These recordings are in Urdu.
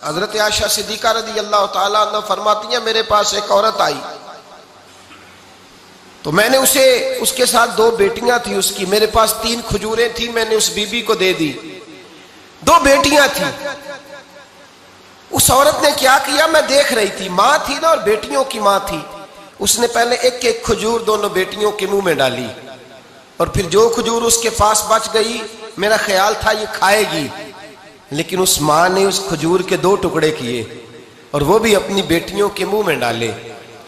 حضرت عائشہ صدیقہ رضی اللہ تعالیٰ عنہ فرماتی ہیں میرے پاس ایک عورت آئی تو میں نے اس کے ساتھ 2 بیٹیاں تھی اس کی، میرے پاس 3 کھجوریں تھی، میں نے اس بی بی کو دے دی، 2 بیٹیاں تھیں۔ اس عورت نے کیا کیا، میں دیکھ رہی تھی، ماں تھی نا اور بیٹیوں کی ماں تھی، اس نے پہلے ایک ایک کھجور دونوں بیٹیوں کے منہ میں ڈالی اور پھر جو کھجور اس کے پاس بچ گئی میرا خیال تھا یہ کھائے گی، لیکن اس ماں نے اس کھجور کے 2 ٹکڑے کیے اور وہ بھی اپنی بیٹیوں کے منہ میں ڈالے۔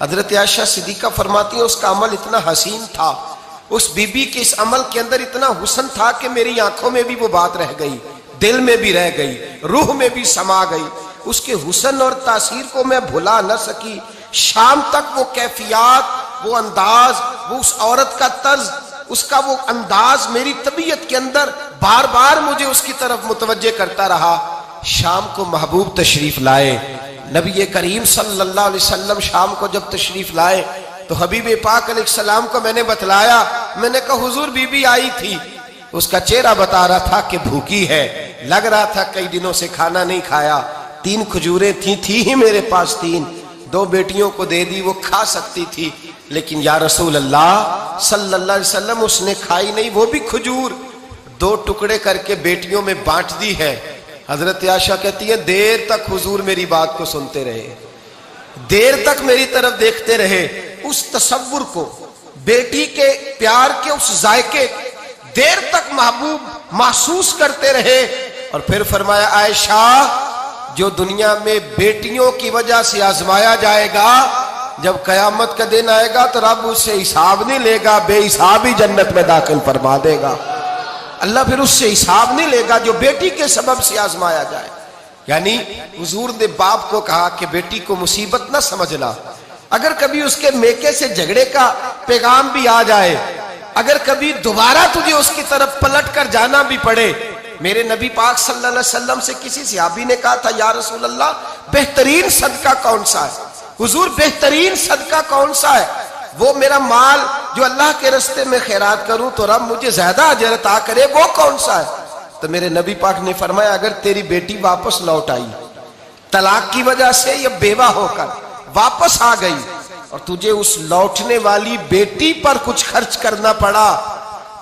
حضرت عائشہ صدیقہ فرماتی ہیں اس کا عمل اتنا حسین تھا، اس بی بی کے اس عمل کے اندر اتنا حسن تھا کہ میری آنکھوں میں بھی وہ بات رہ گئی، دل میں بھی رہ گئی، روح میں بھی سما گئی، اس کے حسن اور تاثیر کو میں بھلا نہ سکی۔ شام تک وہ کیفیات، وہ انداز، وہ اس عورت کا طرز، اس کا وہ انداز میری طبیعت کے اندر بار بار مجھے اس کی طرف متوجہ کرتا رہا۔ شام کو محبوب تشریف لائے، نبی کریم صلی اللہ علیہ وسلم شام کو جب تشریف لائے تو حبیب پاک علیہ السلام کو میں نے بتلایا، میں نے کہا حضور بی بی آئی تھی، اس کا چہرہ بتا رہا تھا کہ بھوکی ہے، لگ رہا تھا کئی دنوں سے کھانا نہیں کھایا، 3 کھجوریں تھی ہی میرے پاس 3، 2 بیٹیوں کو دے دی، وہ کھا سکتی تھی، لیکن یا رسول اللہ صلی اللہ علیہ وسلم اس نے کھائی نہیں، وہ بھی کھجور 2 ٹکڑے کر کے بیٹیوں میں بانٹ دی ہے۔ حضرت عائشہ کہتی ہے دیر تک حضور میری بات کو سنتے رہے، دیر تک میری طرف دیکھتے رہے، اس تصور کو، بیٹی کے پیار کے اس ذائقے دیر تک محبوب محسوس کرتے رہے، اور پھر فرمایا عائشہ جو دنیا میں بیٹیوں کی وجہ سے آزمایا جائے گا، جب قیامت کا دن آئے گا تو رب اس سے حساب نہیں لے گا، بے حساب ہی جنت میں داخل فرما دے گا۔ اللہ پھر اس سے حساب نہیں لے گا جو بیٹی کے سبب سے آزمایا جائے۔ یعنی حضور نے باپ کو کہا کہ بیٹی کو مصیبت نہ سمجھنا، اگر کبھی اس کے میکے سے جھگڑے کا پیغام بھی آ جائے، اگر کبھی دوبارہ تجھے اس کی طرف پلٹ کر جانا بھی پڑے، میرے نبی پاک صلی اللہ علیہ وسلم سے کسی صحابی نے کہا تھا یا رسول اللہ بہترین صدقہ کون سا ہے؟ حضور بہترین صدقہ کون سا ہے؟ وہ میرا مال جو اللہ کے راستے میں خیرات کروں تو رب مجھے زیادہ اجر عطا کرے، وہ کون سا ہے؟ تو میرے نبی پاک نے فرمایا اگر تیری بیٹی واپس لوٹ آئی طلاق کی وجہ سے یا بیوہ ہو کر واپس آ گئی اور تجھے اس لوٹنے والی بیٹی پر کچھ خرچ کرنا پڑا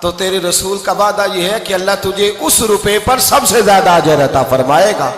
تو تیرے رسول کا وعدہ یہ ہے کہ اللہ تجھے اس روپے پر سب سے زیادہ اجر عطا فرمائے گا۔